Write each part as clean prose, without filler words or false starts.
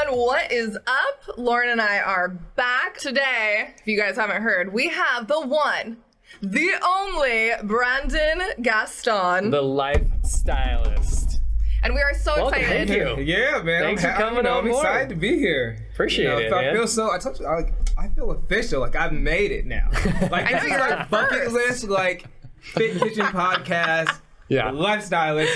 everyone, what is up? Loren and I are back today. If you guys haven't heard, we have the one, the only Brandon Gaston, the life stylist. And we are so excited. Thank you. Yeah, man. Thanks for coming on I'm board. excited to be here. Appreciate it, man. man. I told you, I feel official. Like I've made it now. Like I know this is you're like bucket first. list, like Fit Kitchen podcast, life stylist,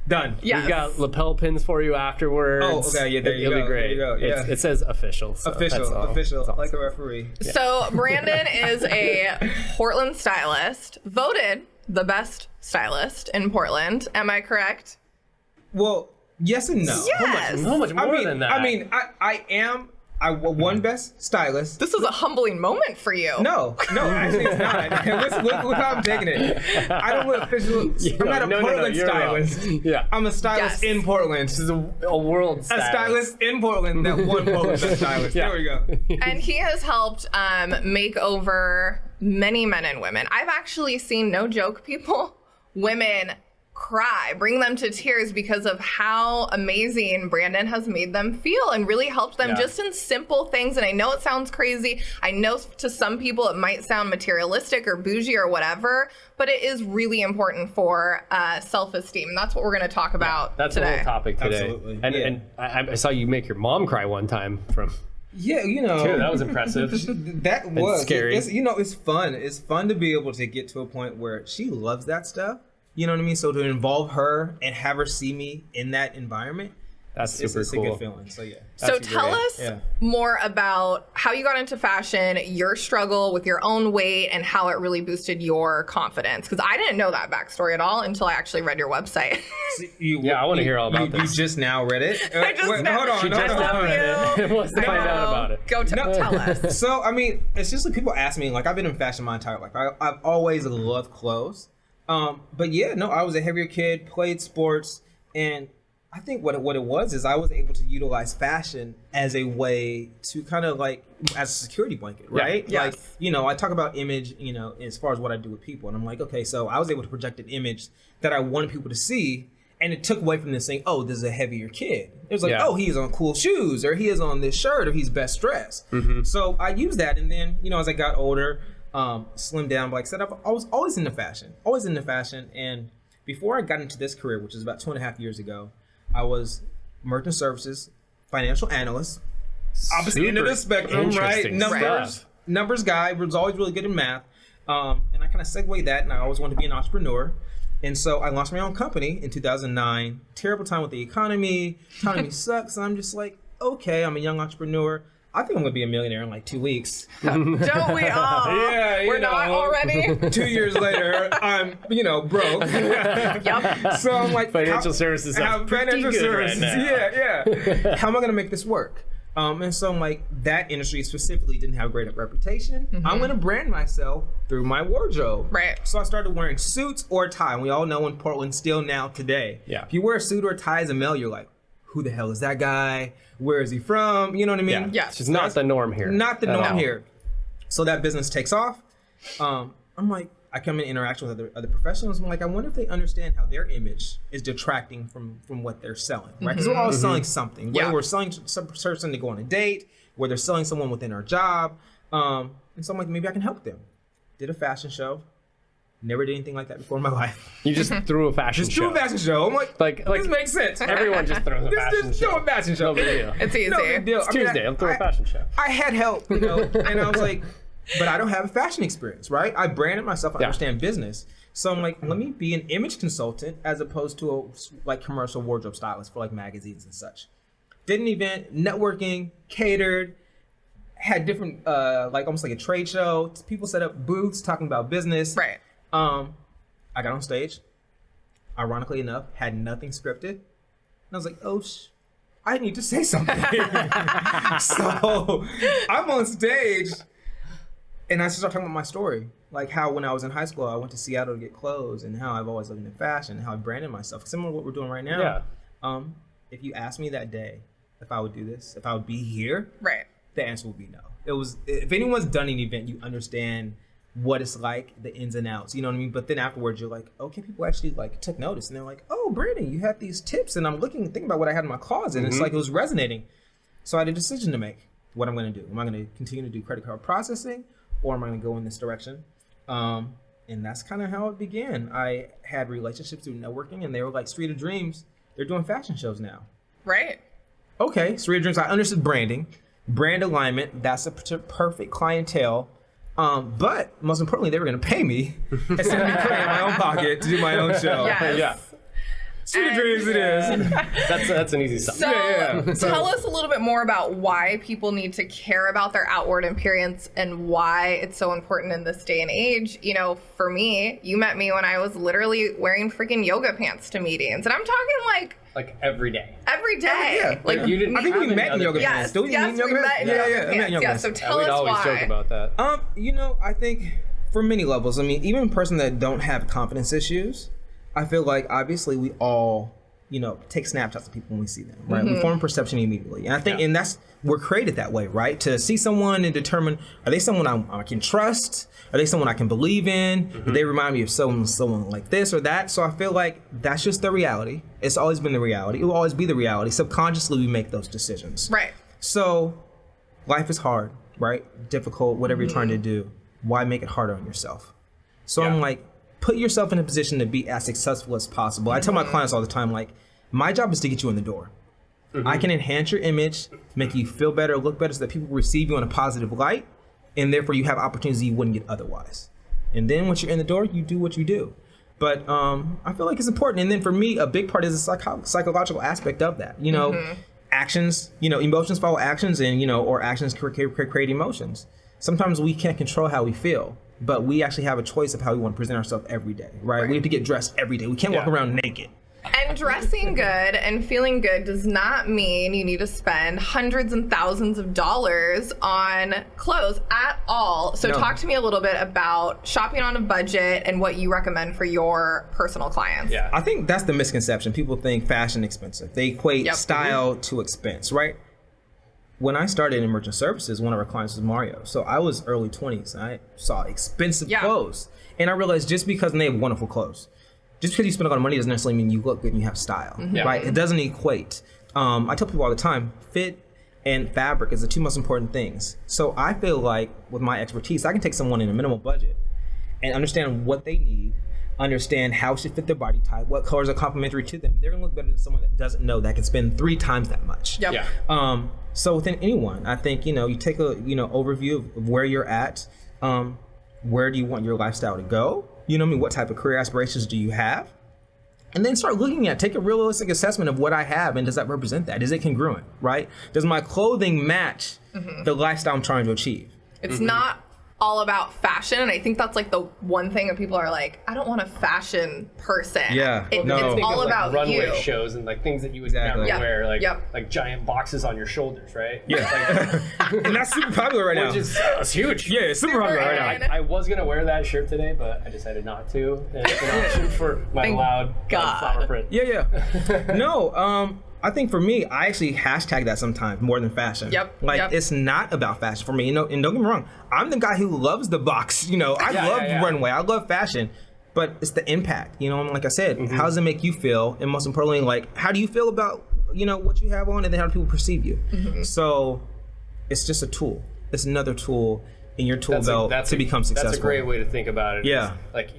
done. Yes. We've got lapel pins for you afterwards. Oh, okay, yeah, there you It'll go. be great. There you go, yeah. It says official. So Official, that's all. official, That's like a awesome. referee. Yeah. So Brandon is a Portland stylist, voted the best stylist in Portland. Am I correct? Well, yes and no. Yes. So much more than that. I am one best stylist. This is a humbling moment for you. No, actually it's not. Look how I'm taking it. I don't look official. I'm not a Portland you're stylist. wrong. Yeah. I'm a stylist Yes. in Portland. This is a world A stylist. stylist in Portland that won Portland best stylist. Yeah. There we go. And he has helped make over many men and women. I've actually seen, no joke, people, women cry, bring them to tears because of how amazing Brandon has made them feel and really helped them just in simple things. And I know it sounds crazy. I know to some people it might sound materialistic or bougie or whatever, but it is really important for self-esteem. And that's what we're going to talk about That's today. a whole topic today. Absolutely. And I saw you make your mom cry one time from. Yeah, you know. Too, that was impressive. That was scary. It's fun. It's fun to be able to get to a point where she loves that stuff. You know what I mean? So to involve her and have her see me in that environment, That's super it's cool. a good feeling. So yeah. So That's tell great. us Yeah. more about how you got into fashion, your struggle with your own weight, and how it really boosted your confidence. Because I didn't know that backstory at all until I actually read your website. I want to hear all about this. You just now read it? I just Wait, now- hold on. She just hold now on. read it. Wants to find out about it. Go tell us. So, I mean, it's just like people ask me, like, I've been in fashion my entire life. I've always loved clothes. But yeah, no, I was a heavier kid, played sports, and I think what it was is I was able to utilize fashion as a way to kind of like, as a security blanket, right? Yeah. Like, Yes. you know, I talk about image, you know, as far as what I do with people. And I'm like, okay, so I was able to project an image that I wanted people to see. And it took away from this saying, oh, this is a heavier kid. It was like, oh, he's on cool shoes, or he is on this shirt, or he's best dressed. Mm-hmm. So I used that. And then, you know, as I got older, slimmed down, but like I said, I was always into fashion. And before I got into this career, which is about 2.5 years ago, I was merchant services, financial analyst, opposite end of the spectrum, right? Interesting stuff. Numbers guy, was always really good in math. And I kind of segued that, and I always wanted to be an entrepreneur. And so I launched my own company in 2009. Terrible time with the economy. Economy sucks. And I'm just like, okay, I'm a young entrepreneur. I think I'm going to be a millionaire in like 2 weeks. Don't we all? Yeah, We're not already? 2 years later, I'm, broke. Yep. So I'm like, Financial services sounds pretty financial good right services, now. yeah. How am I going to make this work? And so I'm like, that industry specifically didn't have a great reputation. I'm going to brand myself through my wardrobe. Right. So I started wearing suits or tie. And we all know in Portland still now today. Yeah. If you wear a suit or a tie as a male, you're like, who the hell is that guy? Where is he from? You know what I mean? Yeah. It's just not the norm here. Not the at norm all. here. So that business takes off. I'm like, I come in interaction with other professionals. I'm like, I wonder if they understand how their image is detracting from what they're selling, right? Because we're all selling something. Whether we're selling some person to go on a date, whether they're selling someone within our job. And so I'm like, maybe I can help them. Did a fashion show. Never did anything like that before in my life. You just threw a fashion Just show. do a fashion show. I'm like, this makes sense. Everyone just throws a fashion Just show. do a fashion show. No big deal. It's easy. No big deal. It's Tuesday. I'll throw a fashion show. I had help, and I was like, but I don't have a fashion experience, right? I branded myself. I understand business. So I'm like, let me be an image consultant as opposed to a commercial wardrobe stylist for like magazines and such. Did an event, networking, catered, had different, almost like a trade show. People set up booths talking about business. Right. I got on stage, ironically enough, had nothing scripted. And I was like, I need to say something. So I'm on stage and I start talking about my story. Like how when I was in high school, I went to Seattle to get clothes and how I've always lived in fashion and how I branded myself. Similar to what we're doing right now. Yeah. If you asked me that day if I would do this, if I would be here, Right. the answer would be no. If anyone's done an event, you understand what it's like, the ins and outs, you know what I mean? But then afterwards, you're like, okay, people actually like took notice, and they're like, oh, Brandon, you had these tips, and I'm thinking about what I had in my closet, and it's like it was resonating. So I had a decision to make. What I'm going to do. Am I going to continue to do credit card processing, or am I going to go in this direction? And that's kind of how it began. I had relationships through networking, and they were like, Street of Dreams, they're doing fashion shows now. Right. Okay, Street of Dreams, I understood branding, brand alignment, that's a perfect clientele. But most importantly, they were going to pay me instead of me putting it in my own pocket to do my own show. Yes. Yeah. Street of Dreams it is. That's an easy stop. So tell us a little bit more about why people need to care about their outward appearance and why it's so important in this day and age. You know, for me, you met me when I was literally wearing freaking yoga pants to meetings. And I'm talking like every day. every day. Yeah. Like You didn't I think we met in yoga Yes, pants. Don't we yes, meet in we yoga met pants? in Yeah, yoga I met in pants. yoga Yeah, pants. so tell We'd us always why. joke about that. You know, I think for many levels, I mean, even a person that don't have confidence issues, I feel like obviously we all, you know, take snapshots of people when we see them, right? We form perception immediately. And I think, and that's, we're created that way, right? To see someone and determine, are they someone I can trust? Are they someone I can believe in? Do they remind me of someone like this or that? So I feel like that's just the reality. It's always been the reality. It will always be the reality. Subconsciously, we make those decisions. Right. So life is hard, right? Difficult, whatever you're trying to do. Why make it harder on yourself? So I'm like, put yourself in a position to be as successful as possible. I tell my clients all the time, like, my job is to get you in the door. I can enhance your image, make you feel better, look better so that people receive you in a positive light, and therefore you have opportunities you wouldn't get otherwise. And then once you're in the door, you do what you do. But I feel like it's important. And then for me, a big part is the psychological aspect of that. You know, actions, you know, emotions follow actions, and, you know, or actions create emotions. Sometimes we can't control how we feel, but we actually have a choice of how we want to present ourselves every day, right? We have to get dressed every day. We can't walk around naked. And dressing good and feeling good does not mean you need to spend hundreds and thousands of dollars on clothes at all. So talk to me a little bit about shopping on a budget and what you recommend for your personal clients. Yeah. I think that's the misconception. People think fashion expensive. They equate style to expense, right? When I started in merchant services, one of our clients was Mario. So I was early 20s. And I saw expensive clothes. And I realized just because they have wonderful clothes, just because you spend a lot of money doesn't necessarily mean you look good and you have style, right? It doesn't equate. I tell people all the time, fit and fabric is the two most important things. So I feel like with my expertise, I can take someone in a minimal budget and understand what they need, understand how it should fit their body type, what colors are complementary to them. They're gonna look better than someone that doesn't know that can spend 3 times that much. So within anyone, I think, you know, you take a, you know, overview of where you're at, where do you want your lifestyle to go? You know what I mean? What type of career aspirations do you have? And then start looking at, take a realistic assessment of what I have, and does that represent that? Is it congruent, right? Does my clothing match the lifestyle I'm trying to achieve? It's not all about fashion, and I think that's like the one thing that people are like, I don't want a fashion person. It's all about runway you. shows and like things that you would never wear, like giant boxes on your shoulders, right? And that's super popular right now. Which is huge. Yeah, it's super popular right now. I was gonna wear that shirt today, but I decided not to. It's an option for my loud flower print. No, I think for me, I actually hashtag that sometimes more than fashion. It's not about fashion for me. You know, and don't get me wrong, I'm the guy who loves the box. You know, I love runway, I love fashion, but it's the impact. You know, and like I said, how does it make you feel? And most importantly, like, how do you feel about, you know, what you have on, and then how do people perceive you? So it's just a tool. It's another tool in your tool belt to become successful. That's a great way to think about it. Yeah. Like,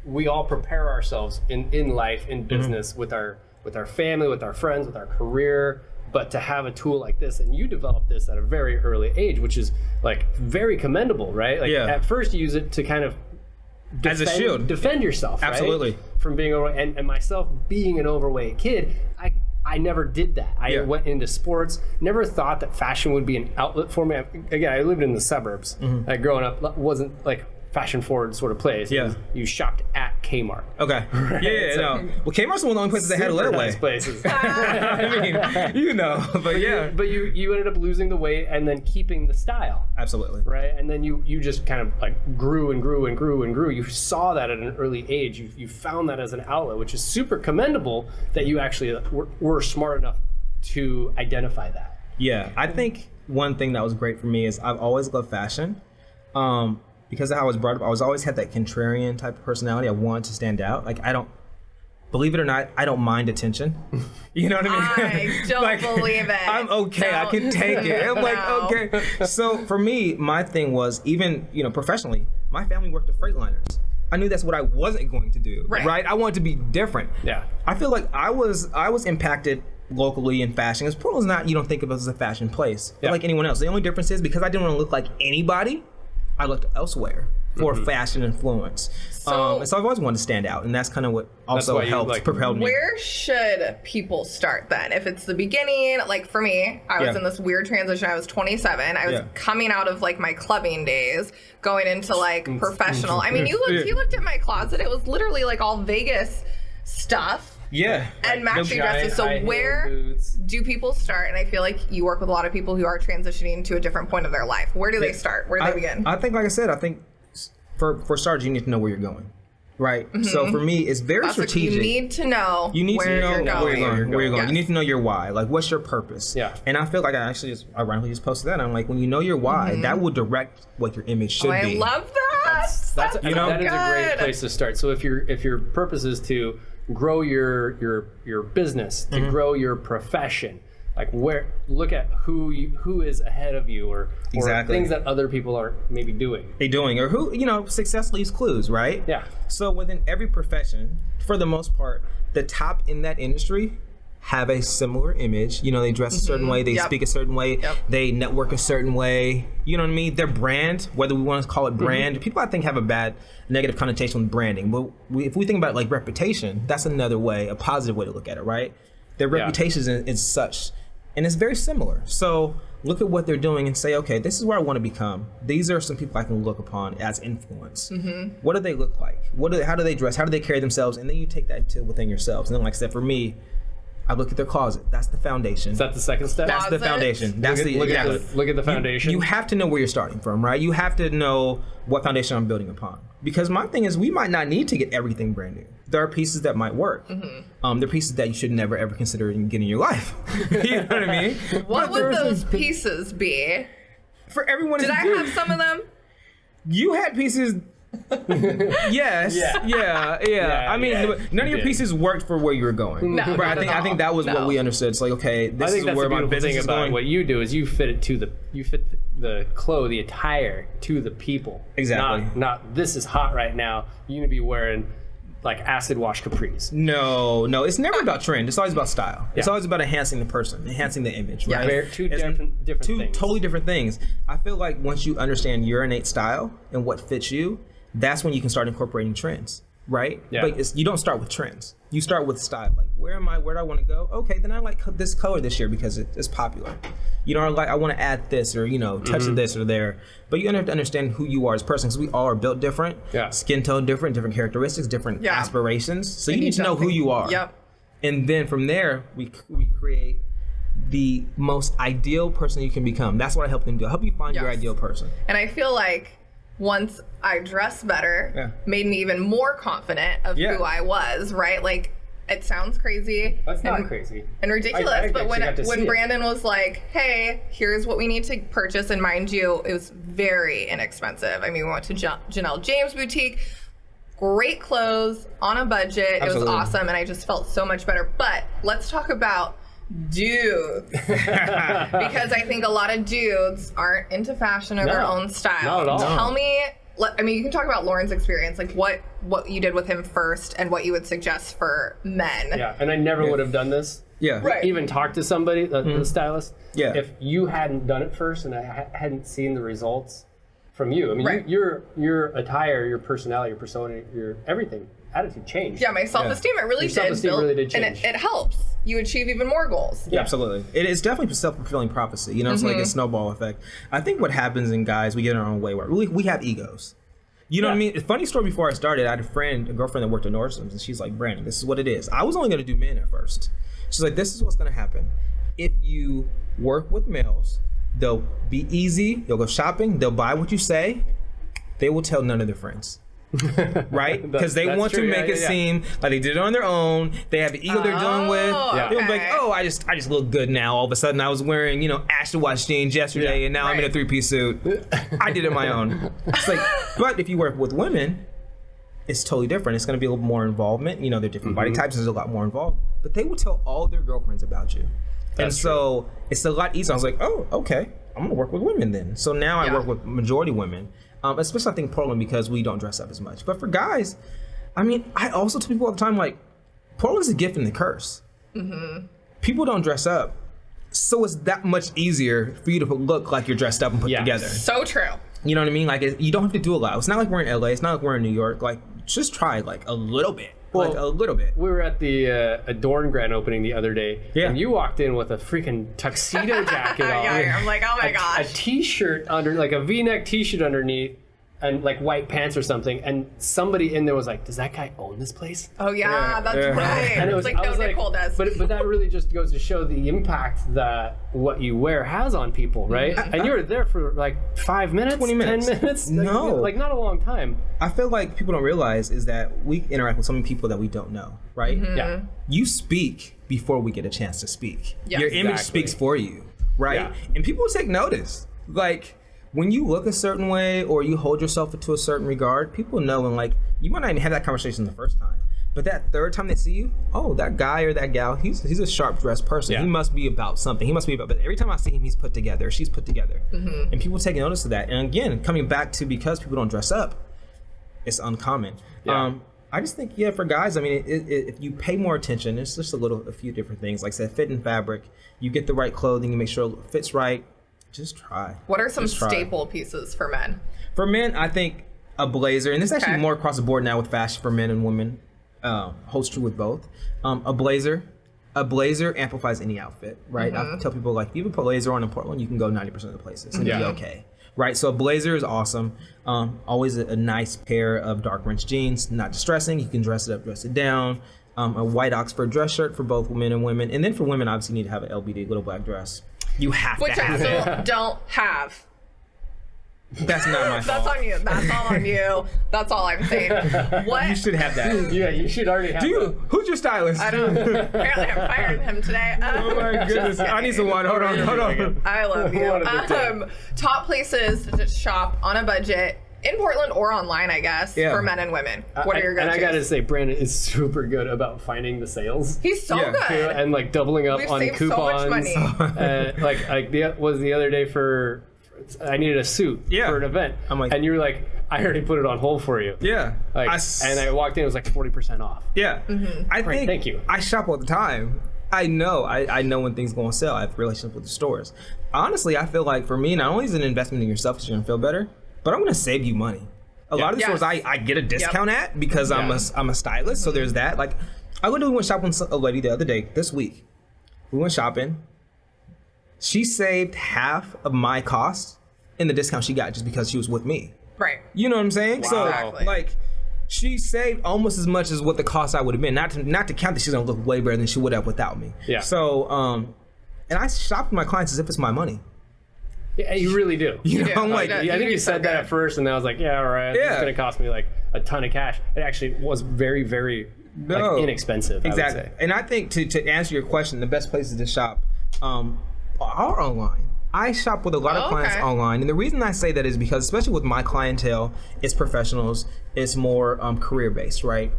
we all prepare ourselves in life, in business, with our family, with our friends, with our career, but to have a tool like this, and you developed this at a very early age, which is like very commendable, right? Like at first you use it to kind of as a shield, defend yourself, absolutely, right? From being overweight, and myself being an overweight kid, I never did that. I went into sports, never thought that fashion would be an outlet for me. Again, I lived in the suburbs. Like, growing up wasn't like fashion forward sort of place. You shopped at Kmart. Okay. Right? No. Well, Kmart's one of the only places that had a layaway. Nice places. I mean, you know, but yeah. But you ended up losing the weight and then keeping the style. Absolutely. Right? And then you just kind of like grew and grew and grew and grew. You saw that at an early age. You found that as an outlet, which is super commendable that you actually were smart enough to identify that. Yeah. I think one thing that was great for me is I've always loved fashion. Because of how I was brought up, I always had that contrarian type of personality. I wanted to stand out. Like, I don't believe it or not, I don't mind attention. You know what I mean? I don't believe it. I'm okay. I can take it. I'm like, okay. So for me, my thing was even, professionally, my family worked at Freightliners. I knew that's what I wasn't going to do, right? I wanted to be different. Yeah. I feel like I was impacted locally in fashion. Because Portland's not, you don't think of it as a fashion place, like anyone else. The only difference is because I didn't want to look like anybody, I looked elsewhere for fashion influence. So I've always wanted to stand out, and that's kind of what also helped propel me. Where should people start then? If it's the beginning, like for me, I was in this weird transition. I was 27. I was coming out of like my clubbing days, going into like professional. I mean, you looked at my closet. It was literally like all Vegas stuff. Yeah. And matching dresses. So where do people start? And I feel like you work with a lot of people who are transitioning to a different point of their life. Where do they start? Where do they begin? I think, like I said, for starters, you need to know where you're going. Right. So for me, it's very strategic. You need to know where you're going. You need to know your why. Like, what's your purpose? Yeah. And I feel like I actually ironically just posted that. I'm like, when you know your why, that will direct what your image should be. I love that. That is a great place to start. So if your purpose is to grow your business, to grow your profession, like look at who is ahead of you or things that other people are maybe doing. Or who, success leaves clues, right? Yeah. So within every profession, for the most part, the top in that industry have a similar image. They dress a certain way, they speak a certain way, they network a certain way. You know what I mean? Their brand, whether we want to call it brand, people I think have a bad negative connotation with branding. But if we think about like reputation, that's another way, a positive way to look at it, right? Their reputation is such, and it's very similar. So look at what they're doing and say, okay, this is where I want to become. These are some people I can look upon as influence. What do they look like? How do they dress? How do they carry themselves? And then you take that to within yourselves. And then, like I said, for me, I look at their closet. That's the foundation. Is that the second step? That's the foundation. Look at the foundation. You have to know where you're starting from, right? You have to know what foundation I'm building upon. Because my thing is, we might not need to get everything brand new. There are pieces that might work. There are pieces that you should never ever consider getting in your life. You know what I mean? What would those pieces be? For everyone, did I have some of them? You had pieces. Yes. Yeah. I mean, none of your pieces worked for where you were going. No, but I think that was what we understood. It's like, okay, this is where my business is going. What you do is you fit the attire to the people. Exactly. Not this is hot right now. You need to be wearing like acid wash capris. No, it's never about trend. It's always about style. It's always about enhancing the person, enhancing the image, right? Yeah, two different things. Totally different things. I feel like once you understand your innate style and what fits you, that's when you can start incorporating trends, right? Yeah. But you don't start with trends. You start with style. Like, where am I? Where do I want to go? Okay, then I like this color this year because it's popular. I want to add this or, touch this or there. But you have to understand who you are as a person, because we all are built different, skin tone different characteristics, different aspirations. So you need to know who you are. Yep. And then from there, we create the most ideal person you can become. That's what I help them do. I help you find your ideal person. And I feel like once I dressed better, made me even more confident of who I was, right? Like, it sounds crazy. That's not crazy. And ridiculous, but when Brandon was like, hey, here's what we need to purchase, and mind you, it was very inexpensive. I mean, we went to Janelle James Boutique, great clothes, on a budget. Absolutely. It was awesome, and I just felt so much better. But let's talk about dudes, because I think a lot of dudes aren't into fashion or their own style. Not at all. Tell me, you can talk about Loren's experience, like what you did with him first and what you would suggest for men. Yeah, and I never would have done this. Yeah. Right. Even talk to somebody, the stylist. Yeah. If you hadn't done it first and I hadn't seen the results from you. I mean, your attire, your personality, your persona, your everything, attitude changed. Yeah, my self-esteem, it really did build, change. And it helps you achieve even more goals. Yeah, absolutely. It is definitely a self-fulfilling prophecy. It's like a snowball effect. I think what happens in guys, we get in our own way where we have egos. You know what I mean? A funny story before I started, I had a girlfriend that worked at Nordstrom's, and she's like, Brandon, this is what it is. I was only going to do men at first. She's like, this is what's going to happen. If you work with males, they'll be easy, they'll go shopping, they'll buy what you say, they will tell none of their friends. Right? Because they want to make it seem like they did it on their own. They have the ego they're dealing with. They'll be like, oh, I just look good now. All of a sudden, I was wearing, acid wash jeans yesterday, and now I'm in a 3-piece suit. I did it my own. It's like, but if you work with women, it's totally different. It's going to be a little more involvement. You know, they're different body types. There's a lot more involved. But they will tell all their girlfriends about you. That's true. It's a lot easier. I was like, oh, okay. I'm going to work with women then. So now I work with majority women. Especially I think Portland because we don't dress up as much. But for guys, I mean, I also tell people all the time, like, Portland's a gift and a curse. People don't dress up. So it's that much easier for you to look like you're dressed up and put together. So true. You know what I mean? Like, you don't have to do a lot. It's not like we're in LA. It's not like we're in New York. Like, just try, like, a little bit. Well, like, a little bit. We were at the Adorn grand opening the other day, and you walked in with a freaking tuxedo jacket on. I'm like, oh my gosh. A t-shirt under, like a V-neck t-shirt underneath, and like white pants or something, and somebody in there was like, does that guy own this place? Oh yeah, that's right. And it was like, no, Nicole does. But that really just goes to show the impact that what you wear has on people, right? And you were there for like 5 minutes, 20 minutes. 10 minutes? No. Like not a long time. I feel like people don't realize is that we interact with so many people that we don't know, right? Yeah. You speak before we get a chance to speak. Yes. Your image speaks for you, right? Yeah. And people take notice. Like, when you look a certain way or you hold yourself to a certain regard, people know, and like, you might not even have that conversation the first time. But that third time they see you, oh, that guy or that gal, he's a sharp dressed person. Yeah. He must be about something. But every time I see him, he's put together. She's put together. And people take notice of that. And again, coming back to because people don't dress up, it's uncommon. Yeah. I just think, for guys, I mean, if you pay more attention, it's just a few different things. Like I said, fit and fabric. You get the right clothing, you make sure it fits right. Just try. What are some staple pieces for men? For men, I think a blazer, and this is actually more across the board now with fashion for men and women. Holds true with both. A blazer amplifies any outfit, right? I tell people, like, if you have a blazer on in Portland, you can go 90% of the places and be okay, right? So a blazer is awesome. Always a nice pair of dark wrench jeans, not distressing. You can dress it up, dress it down. A white Oxford dress shirt for both men and women, and then for women, obviously, you need to have an LBD, little black dress. You have Which to have I it. still don't have. That's not my fault. That's on you. That's all on you. That's all I'm saying. What? You should have that. Yeah, you should already have Who's your stylist? I don't. Apparently, I'm firing him today. Oh my goodness. I need some water. Hold on. I love you. Top places to shop on a budget in Portland or online, I guess, for men and women. What are your go-tos? And I gotta say, Brandon is super good about finding the sales. He's so good. And like doubling up We've on saved coupons. so much money. Was the other day for, I needed a suit for an event. I'm like, and you were like, I already put it on hold for you. Yeah. Like, and I walked in, it was like 40% off. Yeah. I think, thank you. I shop all the time. I know when things go on sale. I have relationships with the stores. Honestly, I feel like for me, not only is it an investment in yourself because you're gonna feel better, but I'm gonna save you money. A lot of the stores I get a discount at because I'm a stylist, so there's that. Like, I literally went shopping with a lady the other day, this week. We went shopping. She saved half of my cost in the discount she got just because she was with me. Right. You know what I'm saying? Wow. So, Exactly. like, she saved almost as much as what the cost I would have been. Not to count that she's gonna look way better than she would have without me. Yeah. So, and I shop with my clients as if it's my money. Yeah, you really do. You know, I'm like, do. I think you said that at first, and then I was like, yeah, all right. It's going to cost me like a ton of cash. It actually was very, very like, inexpensive. Exactly. I would say. And I think to answer your question, the best places to shop are online. I shop with a lot of clients online. And the reason I say that is because, especially with my clientele, it's professionals, it's more career-based, right?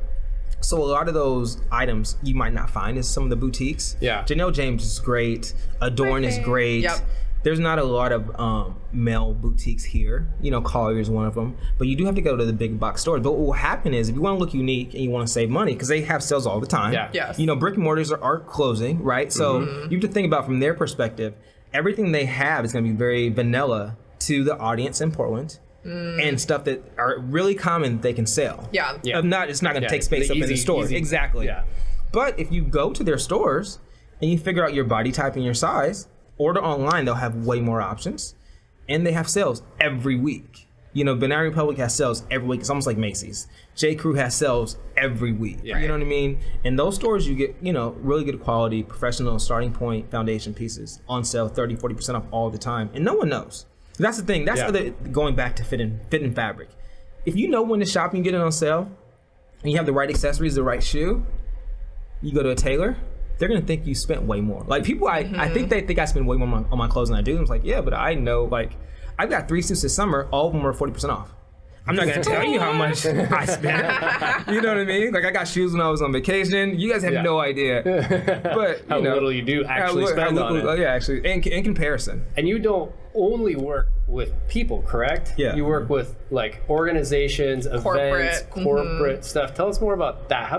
So a lot of those items you might not find in some of the boutiques. Yeah. Janelle James is great. Adorn is great. Yep. There's not a lot of male boutiques here. You know, Collier is one of them. But you do have to go to the big box stores. But what will happen is if you want to look unique and you want to save money, because they have sales all the time. Yeah. Yes. You know, brick and mortars are closing, right? So you have to think about from their perspective, everything they have is going to be very vanilla to the audience in Portland. And stuff that are really common they can sell. Yeah. If not, it's not going to take space up in the store. Easy. Exactly. Yeah. But if you go to their stores and you figure out your body type and your size, order online, they'll have way more options. And they have sales every week. You know, Banana Republic has sales every week. It's almost like Macy's. J. Crew has sales every week. Yeah. You know what I mean? In those stores, you get, you know, really good quality, professional starting point foundation pieces on sale, 30, 40% off all the time. And no one knows. That's the thing. That's going back to fit and fabric. If you know when to shop and you get it on sale, and you have the right accessories, the right shoe, you go to a tailor, they're gonna think you spent way more. Like people, I think they think I spend way more on my clothes than I do. And it's like, yeah, but I know, like, I've got 3 suits this summer. All of them are 40% off. I'm not gonna tell you how much I spent. You know what I mean? Like I got shoes when I was on vacation. You guys have no idea. But how little you do actually spend on it. Yeah, actually, in comparison. And you don't only work with people, correct? Yeah. You work with like organizations, events, corporate stuff. Tell us more about that. How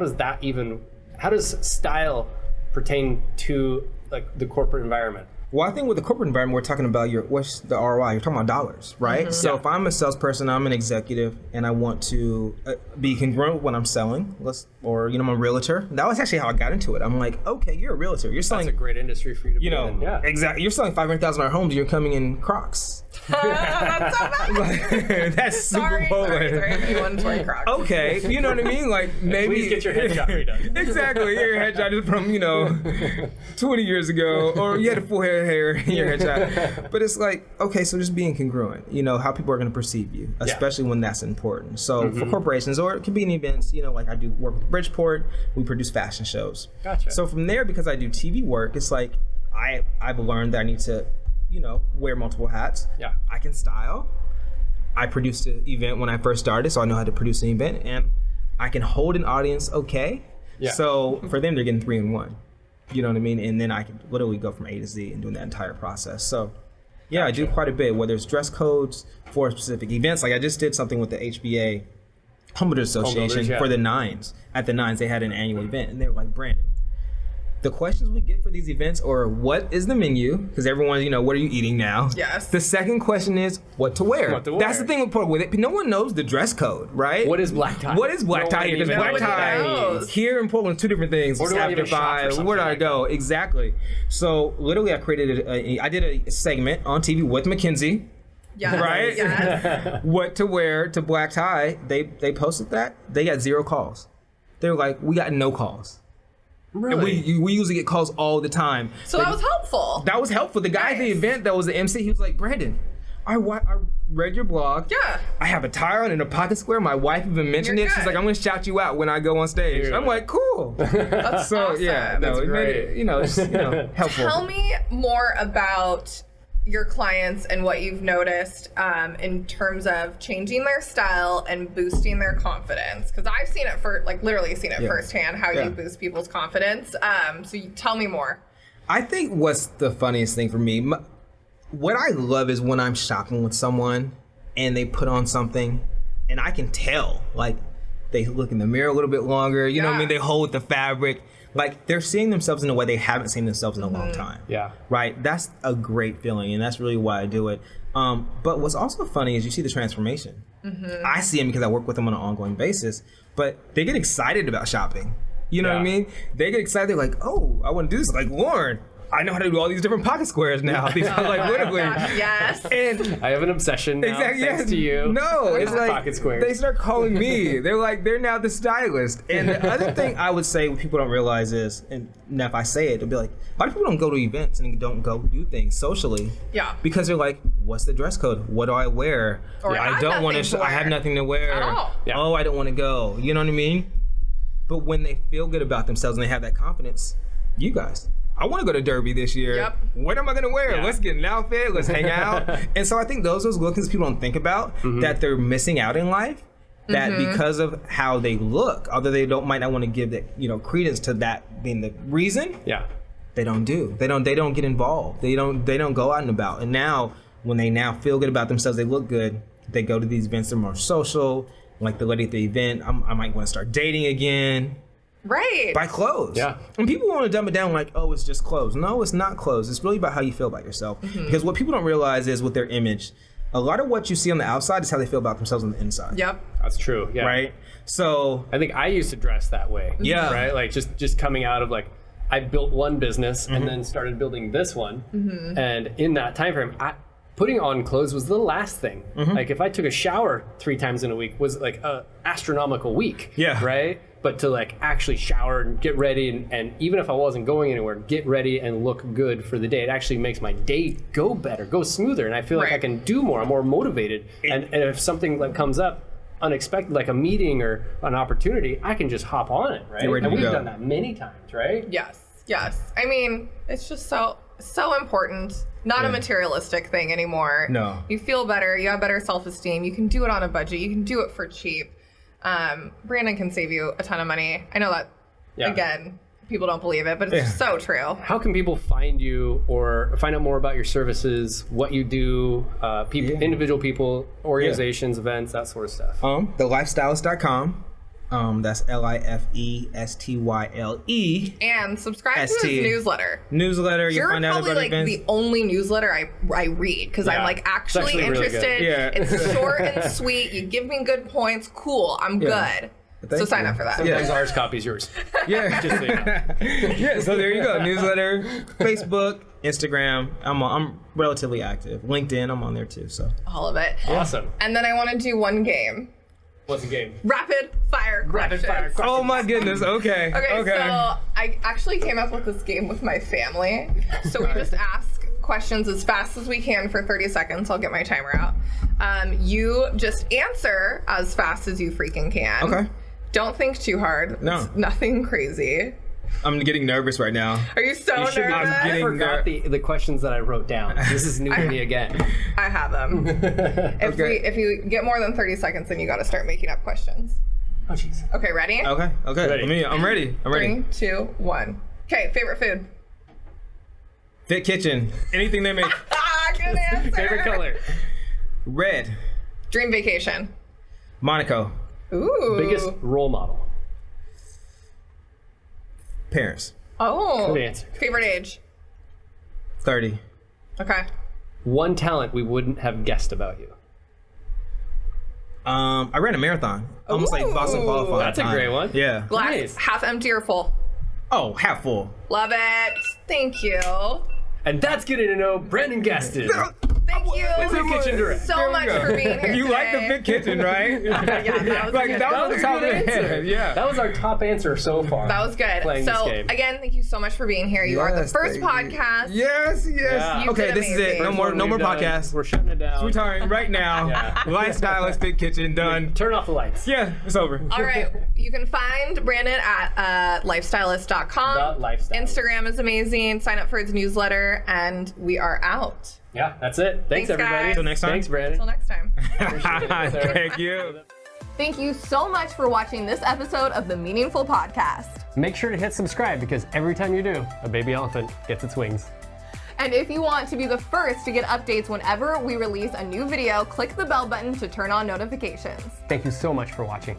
does style pertain to like the corporate environment? Well, I think with the corporate environment, we're talking about what's the ROI? You're talking about dollars, right? So if I'm a salesperson, I'm an executive, and I want to be congruent with what I'm selling, or I'm a realtor. That was actually how I got into it. I'm like, okay, you're a realtor. You're selling. That's a great industry for you to be in. Yeah, exactly. You're selling $500,000 homes. You're coming in Crocs. That's so bad. That's super bold. Sorry, everyone's wearing Crocs. Okay, you know what I mean? Like maybe please get your headshot redone. Exactly, your headshot is from 20 years ago, or you had a full head of hair in your headshot. But it's like, okay, so just being congruent. How people are going to perceive you, especially when that's important. So for corporations, or it could be in events. Like I do work with Bridgeport. We produce fashion shows. Gotcha. So from there, because I do TV work, it's like I've learned that I need to wear multiple hats. Yeah. I can style. I produced an event when I first started, so I know how to produce an event, and I can hold an audience okay. Yeah. So for them, they're getting 3 in 1. You know what I mean? And then I can literally go from A to Z and doing that entire process. So yeah, gotcha. I do quite a bit, whether it's dress codes for specific events. Like I just did something with the HBA Home Builders Association for the Nines. At the Nines, they had an annual event, and they were like, Brandon, the questions we get for these events are what is the menu? Because everyone, what are you eating now? Yes. The second question is what to wear. That's the thing with it. No one knows the dress code, right? What is black tie? What is black tie? Because black tie here in Portland, 2 different things. Or do I even shop for something? Where do I go? Exactly. So literally, I created I did a segment on TV with McKinsey. Yes. Right? Yes. What to wear to black tie. They posted that. They got 0 calls. They were like, we got no calls. Really? And we usually get calls all the time. So that was helpful. That was helpful. The guy at the event that was the MC, he was like, Brandon, I read your blog. Yeah. I have a tie on and a pocket square. My wife even mentioned You're it. She's good. like, I'm going to shout you out when I go on stage. Dude. I'm like, cool. That's So awesome. yeah, no, it made it, it's, helpful. Tell me more about your clients and what you've noticed in terms of changing their style and boosting their confidence. Because I've seen it literally seen it firsthand, how you boost people's confidence. So you tell me more. I think what's the funniest thing for me, what I love is when I'm shopping with someone and they put on something and I can tell, like, they look in the mirror a little bit longer, you know what I mean? They hold the fabric. Like, they're seeing themselves in a way they haven't seen themselves in a long time. Yeah. Right? That's a great feeling, and that's really why I do it. But what's also funny is you see the transformation. I see them because I work with them on an ongoing basis, but they get excited about shopping. You know what I mean? They get excited. They're like, oh, I want to do this. Like, Loren, I know how to do all these different pocket squares now. These are like literally. Yes. And I have an obsession now, thanks to you. No, it's like pocket squares. They start calling me. They're now the stylist. And the other thing I would say what people don't realize is, and now if I say it, they'll be like, a lot of people don't go to events and don't go do things socially. Yeah. Because they're like, what's the dress code? What do I wear? Or I don't want to. I have nothing to wear. At all. Yeah. Oh, I don't want to go. You know what I mean? But when they feel good about themselves and they have that confidence, you guys, I want to go to Derby this year. Yep. What am I going to wear? Yeah. Let's get an outfit. Let's hang out. And so I think those are little things people don't think about that they're missing out in life. That because of how they look, although they might not want to give that credence to that being the reason. Yeah. They don't do. They don't get involved. They don't go out and about. And now when they now feel good about themselves, they look good. They go to these events. They're more social. Like the lady at the event, I might want to start dating again. Right. Buy clothes. Yeah. And people want to dumb it down like, oh, it's just clothes. No, it's not clothes. It's really about how you feel about yourself. Because what people don't realize is with their image, a lot of what you see on the outside is how they feel about themselves on the inside. Yep. That's true. Yeah. Right? So I think I used to dress that way. Yeah. Right? Like just coming out of like, I built one business and then started building this one. And in that time frame, putting on clothes was the last thing. Like if I took a shower 3 times in a week was like a astronomical week. Yeah. Right? But to like actually shower and get ready and even if I wasn't going anywhere, get ready and look good for the day. It actually makes my day go better, go smoother. And I feel like I can do more. I'm more motivated. And if something like comes up unexpected, like a meeting or an opportunity, I can just hop on it, right? You're ready and to we've go. done that many times, right? Yes. Yes. I mean, it's just so So important. Not a materialistic thing anymore. No. You feel better. You have better self-esteem. You can do it on a budget. You can do it for cheap. Brandon can save you a ton of money. I know that, again, people don't believe it, but it's so true. How can people find you or find out more about your services, what you do, individual people, organizations, events, that sort of stuff? TheLifestylist.com. That's LIFESTYLE. And subscribe to his newsletter. You find out probably about like events. the only newsletter I read because I'm like actually interested. Really It's short and sweet. You give me good points. Cool. I'm good. So sign up for that. Sometimes ours copies yours. Yeah. Just so you know. Yeah, so there you go. Newsletter, Facebook, Instagram. I'm relatively active. LinkedIn, I'm on there too. So all of it. Awesome. And then I want to do one game. What's the game? Rapid fire questions. Oh my goodness. Okay. Okay. So I actually came up with this game with my family. So we just ask questions as fast as we can for 30 seconds. I'll get my timer out. You just answer as fast as you freaking can. Okay. Don't think too hard. No. It's nothing crazy. I'm getting nervous right now. Are you so nervous? I forgot the questions that I wrote down. This is new to me again. I have them. If you get more than 30 seconds, then you got to start making up questions. Oh, jeez. Okay, ready? Okay. Ready. I'm ready. 3, 2, 1. Okay, favorite food? Fit kitchen. Anything they make. Good answer. Favorite color? Red. Dream vacation? Monaco. Ooh. Biggest role model? Parents. Oh. Good answer. Favorite age? 30. Okay. One talent we wouldn't have guessed about you? I ran a marathon. Almost like Boston qualified. That's a great one. Yeah. Glass Nice. half empty or full? Oh, half full. Love it. Thank you. And that's getting to know Brandon Gaston. Thank you Fit Kitchen Direct. so much for being here You today. like the Fit Kitchen, right? Yeah, that was Like, good. that was a the top good of the answer. head. Yeah. That was our top answer so far. That was good. Playing this So game. again, thank you so much for being here. You are the Yes, first thank you. podcast. Yes. Yeah. You Okay, did this is it. amazing. No more We've done. podcasts. We're shutting it down. We're retiring right now. Yeah. Lifestylist Fit Kitchen done. Turn off the lights. Yeah, it's over. All right, you can find Brandon at lifestylist.com. .lifestylist. Instagram is amazing. Sign up for his newsletter, and we are out. Yeah, that's it. Thanks, Thanks, everybody. guys. Till next time. Thanks, Brandon. Until next time. Thank you. Thank you so much for watching this episode of the Meaningfull Podcast. Make sure to hit subscribe because every time you do, a baby elephant gets its wings. And if you want to be the first to get updates whenever we release a new video, click the bell button to turn on notifications. Thank you so much for watching.